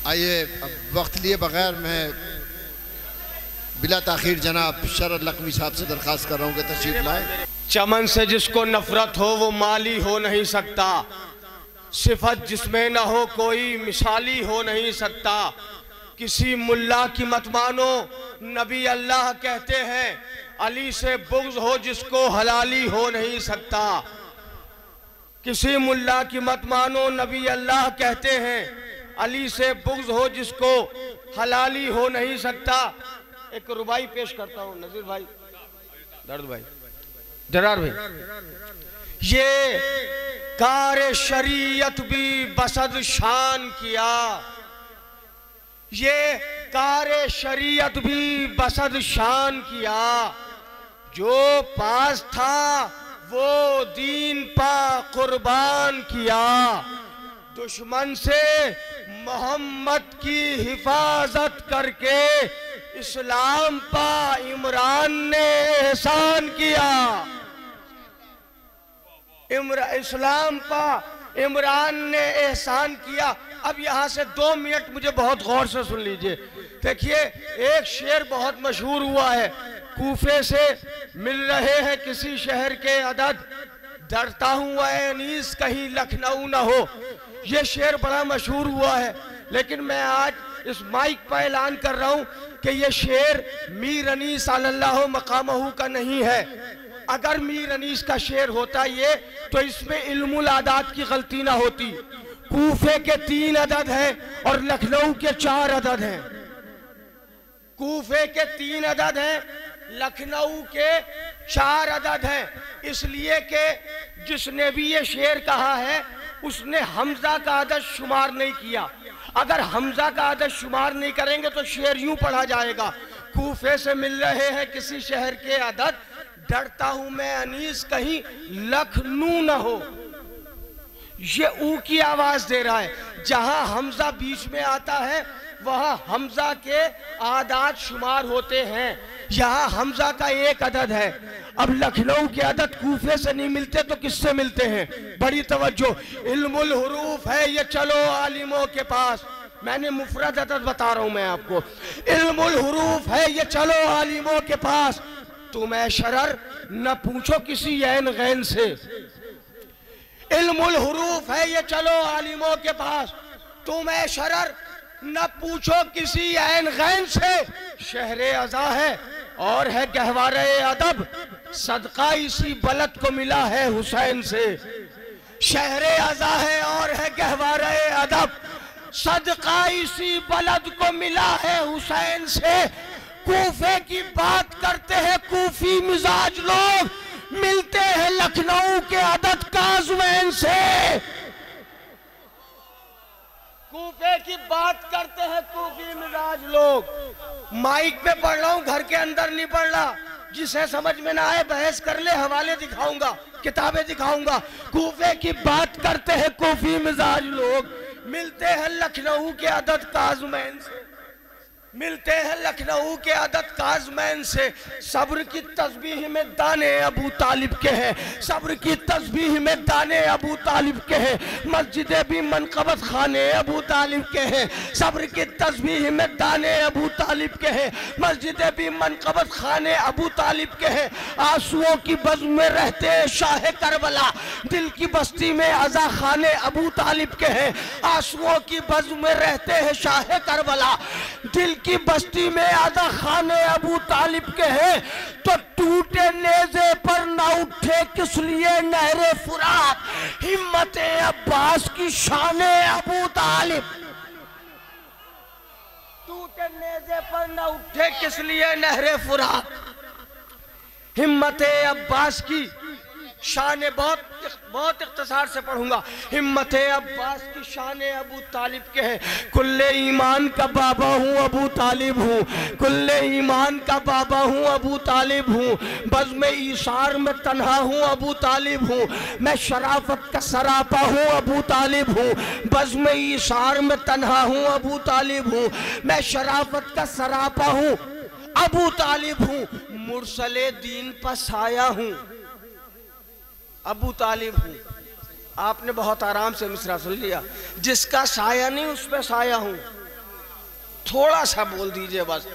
आइए अब वक्त लिए बगैर मैं बिला ताखीर जनाब शरद लखमी साहब से दरख्वास्त कर रहा हूँ कि तशरीफ लाए। चमन से जिसको नफरत हो वो माली हो नहीं सकता, सिफत जिसमें न हो कोई मिसाली हो नहीं सकता। किसी मुल्ला की मत मानो, नबी अल्लाह कहते हैं, अली से बुग़्ज़ हो जिसको हलाली हो नहीं सकता। किसी मुल्ला की मत मानो, नबी अल्लाह कहते हैं, अली से बुग़्ज़ हो जिसको हलाली हो नहीं सकता। एक रुबाई पेश करता हूँ नज़ीर भाई, दर्द भाई, जरार भाई। ये कार शरीयत भी बसद शान किया, ये कार शरीयत भी बसद शान किया। जो पास था वो दीन पा कुर्बान किया। दुश्मन से मोहम्मद की हिफाजत करके इस्लाम पा इमरान ने एहसान किया। इस्लाम पा इमरान ने एहसान किया। अब यहाँ से 2 मिनट मुझे बहुत गौर से सुन लीजिए। देखिए, एक शेर बहुत मशहूर हुआ है, कूफे से मिल रहे हैं किसी शहर के अदद, डरता हूँ वह अनीस कहीं लखनऊ न हो। ये शेर बड़ा मशहूर हुआ है, लेकिन मैं आज इस माइक पर ऐलान कर रहा हूँ कि ये शेर मीर अनीस सल्लल्लाहु मकामहू का नहीं है। अगर मीर अनीस का शेर होता ये, तो इसमें इल्मुल आदात की गलती ना होती। कूफे के 3 अदद हैं और लखनऊ के 4 अदद हैं। कूफे के 3 अदद हैं, लखनऊ के 4 अदद हैं। इसलिए कि जिसने भी ये शेर कहा है उसने हमजा का अदद शुमार नहीं किया। अगर हमजा का अदद शुमार नहीं करेंगे तो शेर यूं पढ़ा जाएगा, कूफे से मिल रहे हैं किसी शहर के अदद, डरता हूं मैं अनीस कहीं लखनऊ न हो। ये ऊ की आवाज दे रहा है। जहां हमजा बीच में आता है वहां हमजा के आदात शुमार होते हैं। यहाँ हमजा का 1 अदद है। अब लखनऊ के अदद कूफे से नहीं मिलते तो किससे मिलते हैं? बड़ी तवज्जो, इल्मुल हुरूफ है ये चलो आलिमों के पास। मैंने मुफरद अदद बता रहा हूं मैं आपको। इल्मुल हुरूफ है ये चलो आलिमों के पास, तुम ऐ शरर न पूछो किसी ऐन गैन से। इल्मुल हुरूफ है ये चलो आलिमों के पास, तुम ऐ शरर न पूछो किसी ऐन गैन से। शहरे अज़ा है और है गहवारे अदब, सदका इसी बलद को मिला है हुसैन से। शहरे अज़ा है और है गहवारे अदब, सदका इसी बलद को मिला है हुसैन से। कूफे की बात करते हैं कूफी मिजाज लोग, मिलते हैं लखनऊ के अदद काज़मैन से। कूफे की बात करते हैं कूफी मिजाज लोग। माइक पे पढ़ रहा हूं, घर के अंदर नहीं पढ़ रहा। जिसे समझ में ना आए बहस कर ले, हवाले दिखाऊंगा, किताबें दिखाऊंगा। कूफे की बात करते हैं कूफी मिजाज लोग, मिलते हैं लखनऊ के अदद काज़मैन से। मिलते हैं लखनऊ के अदद काज़मैन से। सब्र की तस्बीह में दाने अबू तालिब के हैं, सब्र की तस्बीह में दाने अबू तालिब के हैं। मस्जिदे भी मनकबत खाने अबू तालिब के हैं, सब्र की तस्बीह में दाने अबू तालिब के हैं। मस्जिदे भी मनकबत खाने अबू तालिब के हैं। आंसुओं की बज़्म में रहते हैं शाह करबला, दिल की बस्ती में अज़ा खाने अबू तालिब के हैं। आंसुओं की बज़्म में रहते हैं शाह करबला, दिल की बस्ती में आधा खाने अबू तालिब के हैं। तो टूटे नेज़े पर ना उठे किस लिए नहरे फुरात, हिम्मत अब्बास की शाने अबू तालिब। टूटे नेज़े पर ना उठे किस लिए नहरे फुरात, हिम्मत अब्बास की शान। बहुत इख्तिसार से पढ़ूंगा। हिम्मत अब्बास की शान अबू तालिब के हैं। कुल्ले ईमान का बाबा हूँ अबू तालिब हूँ, कुल्ले ईमान का बाबा हूँ अबू तालिब हूँ। बज़्म ईसार में तन्हा हूँ अबू तालिब हूँ, मैं शराफत का सरापा हूँ अबू तालिब हूँ। बज़्म ईसार में तन्हा हूँ अबू तालिब हूँ, मैं शराफत का सरापा हूँ अबू तालिब हूँ। मुरसले दीन पर साया हूँ अबू तालिब हूँ। आपने बहुत आराम से मिसरा सुन लिया। जिसका साया नहीं उस पर साया हूँ। थोड़ा सा बोल दीजिए बस।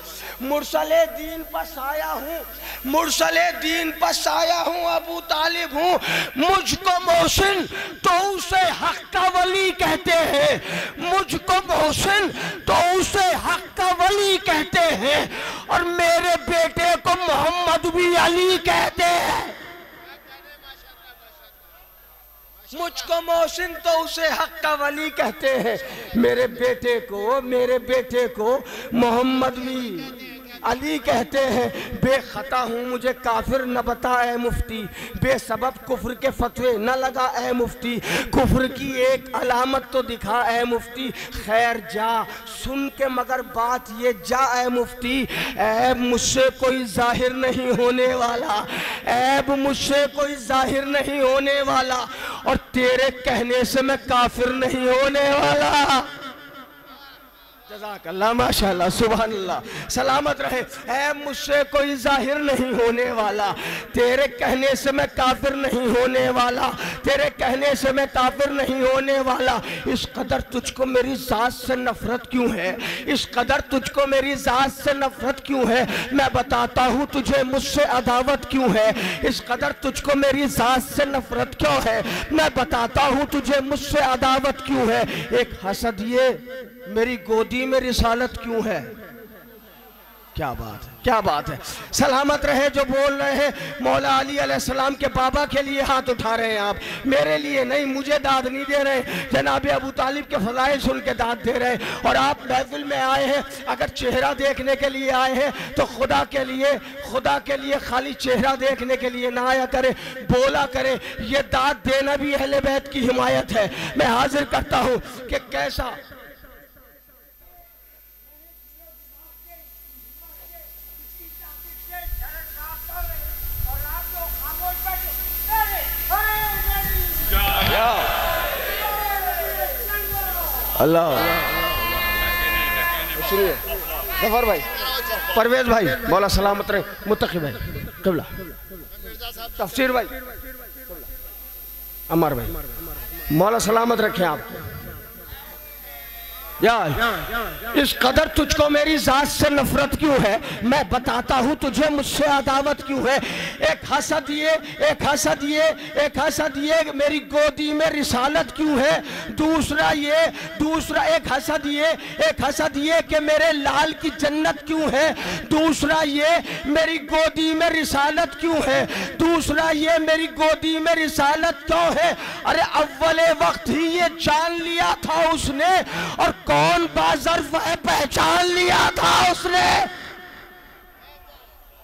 मुरसले दीन पस आया हूँ, मुरसले दीन पस आया हूँ, अबू तालिब हूँ। मुझको मोहसिन तो उसे हक का वली कहते हैं, मुझको मोहसिन तो उसे हक का वली कहते हैं, और मेरे बेटे को मोहम्मद भी अली कहते हैं। मुझको मोहसिन तो उसे हक का वली कहते हैं, मेरे बेटे को मोहम्मद भी अली कहते हैं। बेखता हूँ मुझे काफिर न बता ए मुफ्ती, बेसबब कुफ्र के फतवे न लगा ए मुफ्ती, कुफ्र की एक अलामत तो दिखा ए मुफ्ती। खैर जा सुन के मगर बात ये जा ए मुफ्ती, ऐब मुझसे कोई जाहिर नहीं होने वाला, ऐब मुझसे कोई जाहिर नहीं होने वाला, और तेरे कहने से मैं काफिर नहीं होने वाला। जज़ाकल्लाह, माशाअल्लाह, सुभान अल्लाह, सलामत रहे। ऐ मुझसे कोई जाहिर नहीं होने वाला, तेरे कहने से मैं काफिर नहीं होने वाला, तेरे कहने से मैं काफिर नहीं होने वाला। इस कदर तुझको मेरी जात से नफरत क्यों है, इस कदर तुझको मेरी जात से नफरत क्यों है, मैं बताता हूँ तुझे मुझसे अदावत क्यों है। इस कदर तुझको मेरी जात से नफरत क्यों है, मैं बताता हूँ तुझे मुझसे अदावत क्यों है। एक हसद ये मेरी गोदी में रिसालत क्यों है। क्या बात है, क्या बात है। सलामत रहे जो बोल रहे हैं। मौला अली अलैहिस्सलाम के बाबा के लिए हाथ उठा रहे हैं आप, मेरे लिए नहीं, मुझे दाद नहीं दे रहे। जनाब अबू तालिब के फज़ाइल सुन के दाद दे रहे, और आप महफिल में आए हैं, अगर चेहरा देखने के लिए आए हैं तो खुदा के लिए खाली चेहरा देखने के लिए ना आया करे, बोला करे। ये दाद देना भी अहले बैत की हिमायत है। मैं हाजिर करता हूँ कि कैसा अल्लाह। जफर भाई, परवेज भाई, मौला सलामत रहे। मुत्तकी भाई क़िबला, तफसीर भाई, अमर भाई, मौला सलामत रखें आप। यार इस कदर तुझको मेरी जात से नफरत क्यों है, मैं बताता हूँ तुझे मुझसे अदावत क्यों है। एक हसद ये मेरी गोदी में रिसालत क्यों है। दूसरा एक हसद ये कि मेरे लाल की जन्नत क्यों है। दूसरा ये मेरी गोदी में रिसालत क्यों है। दूसरा ये मेरी गोदी में रिसालत क्यों है। अरे अव्वले वक्त ही ये जान लिया था उसने, और कौन बाज़र्फ है पहचान लिया था उसने।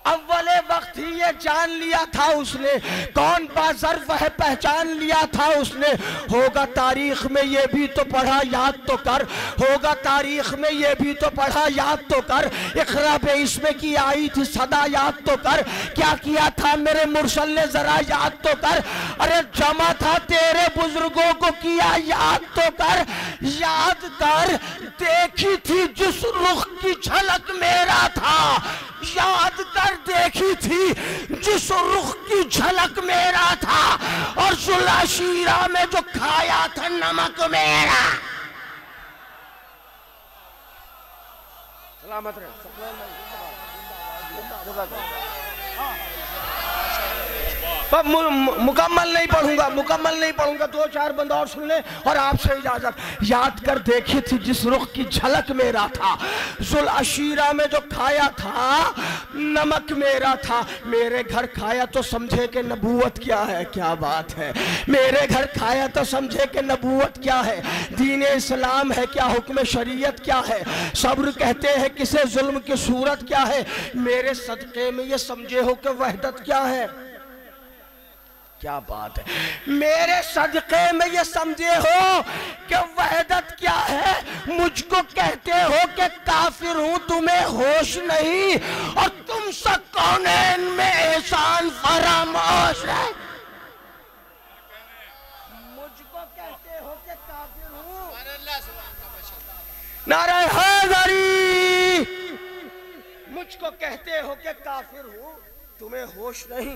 अव्वले वक्त ही ये जान लिया था उसने, कौन बाज़र्फ है पहचान लिया था उसने। होगा तारीख में ये भी तो पढ़ा याद तो कर, होगा तारीख में ये भी तो पढ़ा याद तो कर। इक़रा पे इसमें की आई थी सदा याद तो कर, क्या किया था मेरे मुरसल ने जरा याद तो कर। अरे जमा था तेरे बुजुर्गों को किया याद तो कर, याद कर। देखी थी जिस रुख की झलक मेरा था, याद कर। देखी थी जिस रुख की झलक मेरा था, और सुलह शीरा में जो खाया था नमक मेरा। सलामत रहे। मुकम्मल नहीं पढ़ूंगा, दो चार बंद और सुन ले और आपसे इजाजत। याद कर देखी थी जिस रुख की झलक मेरा था, जुल अशीरा में जो खाया था नमक मेरा था। मेरे घर खाया तो समझे कि नबूवत क्या है। क्या बात है, मेरे घर खाया तो समझे कि नबूवत क्या है। दीन इस्लाम है क्या, हुक्म शरीयत क्या है, सब्र कहते हैं किसे, जुल्म की सूरत क्या है। मेरे सदक़े में ये समझे हो कि वहदत क्या है। क्या बात है, मेरे सदक़े में ये समझे हो कि वहदत क्या है। मुझको कहते हो कि काफिर हूं, तुम्हें होश नहीं, और तुम सब कौनैन में एहसान फरामोश है। मुझको कहते हो कि काफिर हूं, नारे हैदरी। मुझको कहते हो कि काफिर हूं, तुम्हें होश नहीं,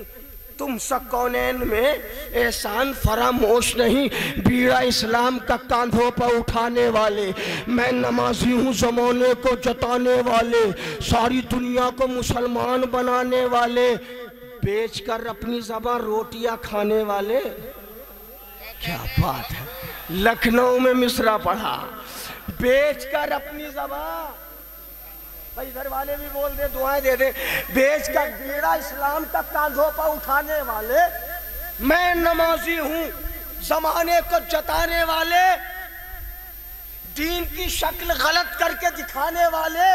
तुम सकौनैन में एहसान फरामोश नहीं। बीड़ा इस्लाम का कांधों पर उठाने वाले, मैं नमाजी हूँ ज़माने को जताने वाले, सारी दुनिया को मुसलमान बनाने वाले, बेचकर अपनी ज़बान रोटियां खाने वाले। क्या बात है। लखनऊ में मिसरा पढ़ा, बेचकर अपनी ज़बान, भाई घर वाले भी बोल दे, दुआएं दे दे, बेचकर बीड़ा इस्लाम का कांधों पर उठाने वाले, मैं नमाजी हूं जमाने को जताने वाले, दीन की शक्ल गलत करके दिखाने वाले,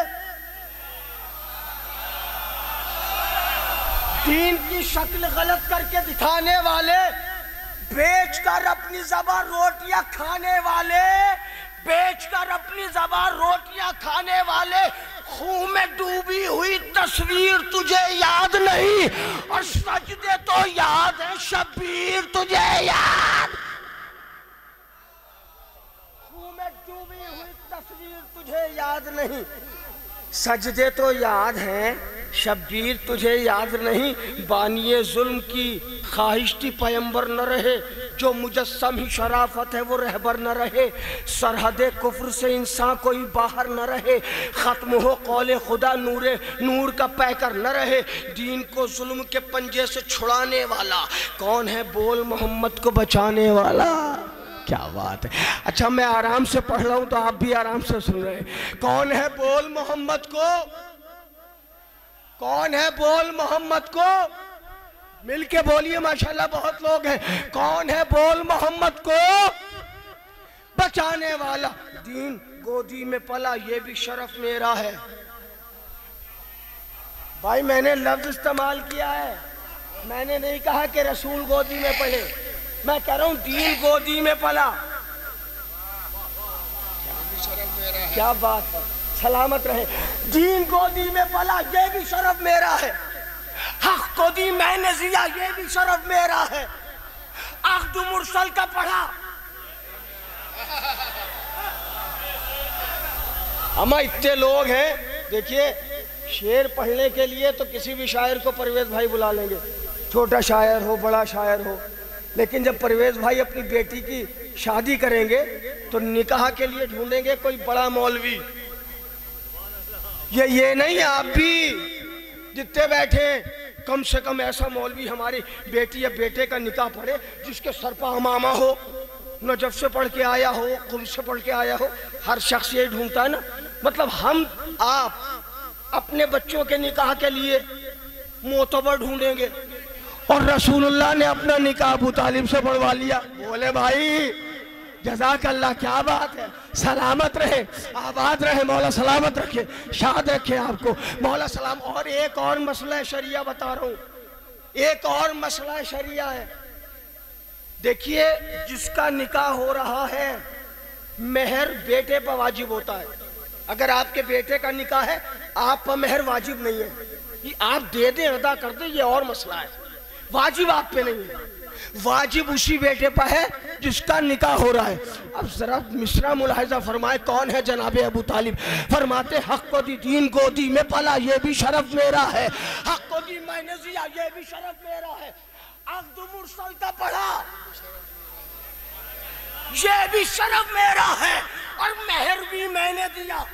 दीन की शक्ल गलत करके दिखाने वाले, बेचकर अपनी ज़बान रोटियां खाने वाले, बेचकर अपनी ज़बान रोटियां खाने वाले, खूह में डूबी हुई तस्वीर तुझे याद नहीं, और सजदे तो याद है शब्बीर तुझे याद। खूह में डूबी हुई तस्वीर तुझे याद नहीं, सजदे तो याद हैं शब्बीर तुझे याद नहीं। बानिए जुल्म की ख्वाहिश पैगंबर न रहे, जो मुजस्सम ही शराफत है वो रहबर न रहे, सरहदे कुफ्र से इंसान कोई बाहर न रहे, ख़त्म हो कौले खुदा नूर का पैकर न रहे, दीन को जुल्म के पंजे से छुड़ाने वाला कौन है, बोल मोहम्मद को बचाने वाला। क्या बात है। अच्छा मैं आराम से पढ़ रहा हूं तो आप भी आराम से सुन रहे हैं। कौन है बोल मोहम्मद को, कौन है बोल मोहम्मद को, मिलके बोलिए माशाल्लाह बहुत लोग हैं। कौन है बोल मोहम्मद को बचाने वाला, दीन गोदी में पला ये भी शरफ मेरा है। भाई मैंने लफ्ज इस्तेमाल किया है, मैंने नहीं कहा कि रसूल गोदी में पले, मैं कह रहा हूं दीन गोदी में पला। क्या बात है, सलामत रहे। दीन गोदी में पला ये भी शरफ मेरा है, हक को दी मैंने जिया ये भी शरफ मेरा है, अख्द मुरसल का पढ़ा। हम इतने लोग हैं, देखिए शेर पढ़ने के लिए तो किसी भी शायर को परवेज भाई बुला लेंगे, छोटा शायर हो बड़ा शायर हो, लेकिन जब परवेज भाई अपनी बेटी की शादी करेंगे तो निकाह के लिए ढूंढेंगे कोई बड़ा मौलवी। ये नहीं, आप भी जितने बैठे कम से कम ऐसा मौलवी हमारी बेटी या बेटे का निकाह पढ़े जिसके सर पर अमामा हो, नजफ से पढ़ के आया हो, कुम से पढ़ के आया हो। हर शख्स ये ढूंढता है ना, मतलब हम आप अपने बच्चों के निकाह के लिए मोतबर ढूंढेंगे, और रसूलुल्लाह ने अपना निकाह अबू तालिब से पढ़वा लिया। बोले भाई जज़ाकल्लाह, क्या बात है, सलामत रहे, आबाद रहे, मौला सलामत रखे, शाद रखे आपको, मौला सलाम। और एक और मसला शरिया बता रहा हूँ, एक और मसला शरिया है। देखिए जिसका निकाह हो रहा है, मेहर बेटे पर वाजिब होता है। अगर आपके बेटे का निकाह है, आप पर मेहर वाजिब नहीं है, ये आप दे दें अदा कर दें, ये और मसला है, वाजिब आप पे नहीं है, वाजिब उसी बेटे पर है जिसका निकाह हो रहा है। अब जरा मिसरा मुलाहिजा फरमाए, कौन है जनाबे अबू तालिब। फरमाते हक को दी दीन गोदी में पला ये भी शरफ मेरा है, हक को दी मैंने जिया ये भी शरफ मेरा है, अख्द मुरसल का पढ़ा ये भी शरफ मेरा है, और मेहर भी मैंने दिया।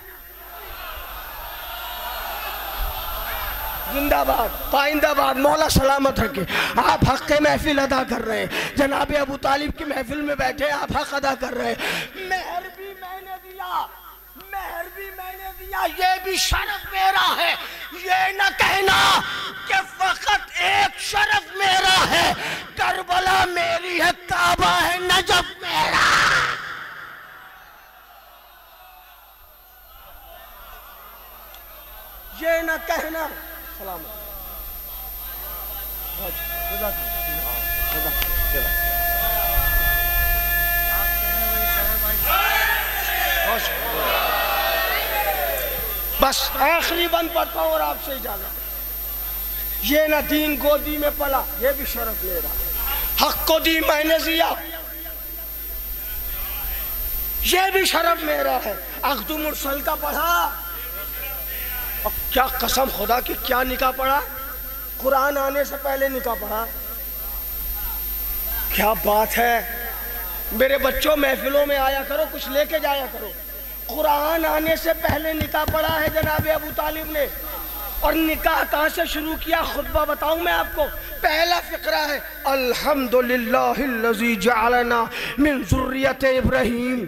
जिंदाबाद पाइंदाबाद, मौला सलामत रखे। आप हक के महफिल अदा कर रहे हैं, जनाबे अबू तालिब की महफिल में बैठे आप हक अदा कर रहे हैं। मेहर भी मैंने दिया, मेहर भी मैंने दिया ये भी शरफ मेरा है। ये न कहना कि फकत एक शरफ मेरा है, करबला मेरी है, काबा है नजफ मेरा। ये न कहना, सलामत बस आखिरी बंद पढ़ता हूँ और आपसे इजाजत। ये ना दीन गोदी में पला ये भी शरफ मेरा, हक को दी मैंने जिया ये भी शरफ मेरा है, अख्द मुरसल का पढ़ा। और क्या कसम खुदा की, क्या निकाह पढ़ा, कुरान आने से पहले निकाह पढ़ा। क्या बात है। मेरे बच्चों, महफिलों में आया करो, कुछ लेके जाया करो। कुरान आने से पहले निकाह पढ़ा है जनाब अबू तालिब ने। और निकाह कहाँ से शुरू किया, खुतबा बताऊं मैं आपको। पहला फिक्रा है, अल्हम्दुलिल्लाहिल्लज़ी जअलना मिन ज़ुर्रियत इब्राहीम।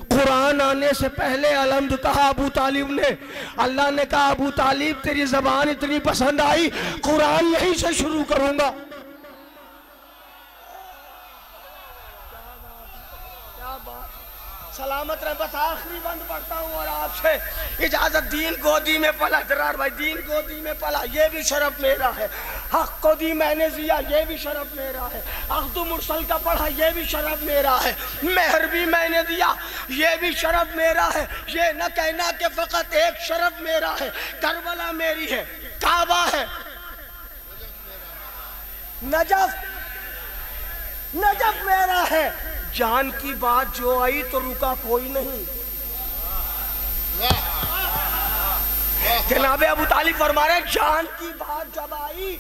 कुरान आने से पहले अलहम्द कहा अबू तालिब ने। अल्लाह ने कहा अबू तालिब तेरी ज़बान इतनी पसंद आई, कुरान यहीं से शुरू करूंगा। सलामत रहे। बस आखिरी बंद पढ़ता हूँ और आपसे इजाजत। दीन गोदी में पला, जरार भाई, दीन गोदी में पला, ये भी शरफ मेरा है। हक को दी मैंने जिया, ये भी शरफ मेरा है। अख्दु मुरसल का पढ़ा, ये भी शरफ मेरा है। मेहर भी मैंने दिया, ये भी शरफ मेरा है। ये न कहना कि फकत एक शरफ मेरा है। करबला मेरी है, काबा है, नजफ मेरा है। जान की बात जो आई तो रुका कोई नहीं। जनाबे अबू तालिब फरमा रहे, जान की बात जब आई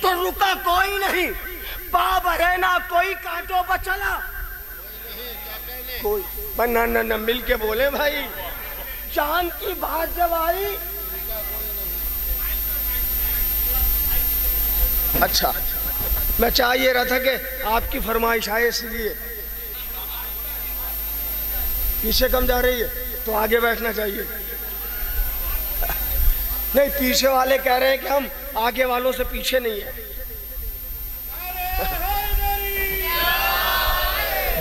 तो रुका कोई नहीं। बाब है ना कोई कांटों पर चला कोई। ना मिल के बोले भाई। जान की बात जब आई, अच्छा मैं चाह ये रहा था कि आपकी फरमाइश आए, इसलिए पीछे कम जा रही है तो आगे बैठना चाहिए। नहीं, पीछे वाले कह रहे हैं कि हम आगे वालों से पीछे नहीं है।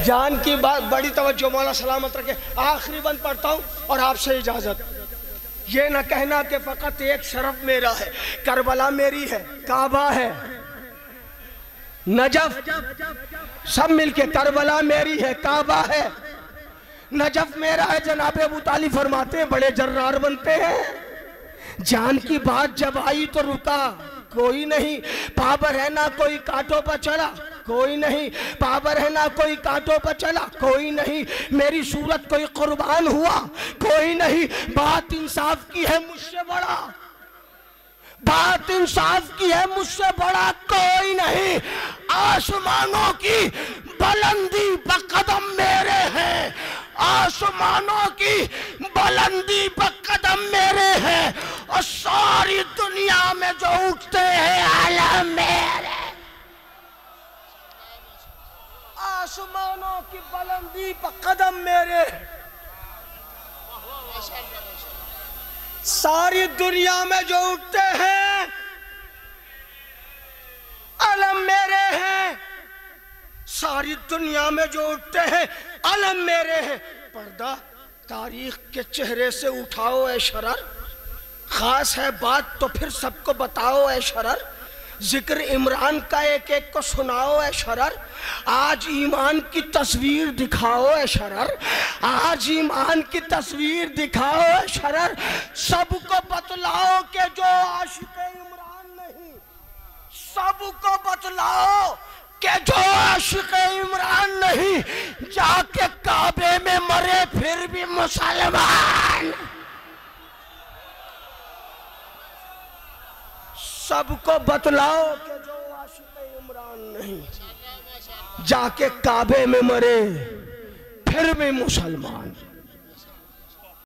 जान की बात बड़ी तवज्जो, मौला सलामत रखे। आखिरी बंद पढ़ता हूं और आपसे इजाजत। ये ना कहना कि फकत एक शरफ मेरा है। करबला मेरी है, काबा है, नजफ, सब मिलके। करबला मेरी है, काबा है, नजफ मेरा है। जनाब अबू तालिब फरमाते हैं बड़े जर्रार बनते हैं। जान की बात जब आई तो रुका कोई नहीं। पाबर है ना कोई कांटों पर चला, कोई नहीं। पाबर है ना कोई कांटों पर चला, कोई नहीं। मेरी सूरत कोई कुर्बान हुआ, कोई नहीं। बात इंसाफ की है मुझसे बड़ा, बात इंसाफ की है मुझसे बड़ा कोई नहीं। आसमानों की बुलंदी पर कदम मेरे हैं, आसमानों की बुलंदी पर कदम मेरे हैं। और सारी दुनिया में जो उठते हैं आलम मेरे। आसमानों की बुलंदी पर कदम मेरे, सारी दुनिया में जो उठते हैं अलम मेरे हैं। सारी दुनिया में जो उठते हैं अलम मेरे हैं। पर्दा तारीख के चेहरे से उठाओ ए शरर, खास है बात तो फिर सबको बताओ ए शरर। जिक्र इमरान का एक एक को सुनाओ ए शरर। आज ईमान की तस्वीर दिखाओ ए शरर, आज ईमान की तस्वीर दिखाओ ए शरर। सबको बतलाओ कि जो आशिक इमरान नहीं, सबको बतलाओ कि जो आशिक इमरान नहीं, जाके काबे में मरे फिर भी मुसलमान। सबको बतलाओ कि जो आशिक इमरान नहीं, जाके काबे में मरे फिर भी मुसलमान।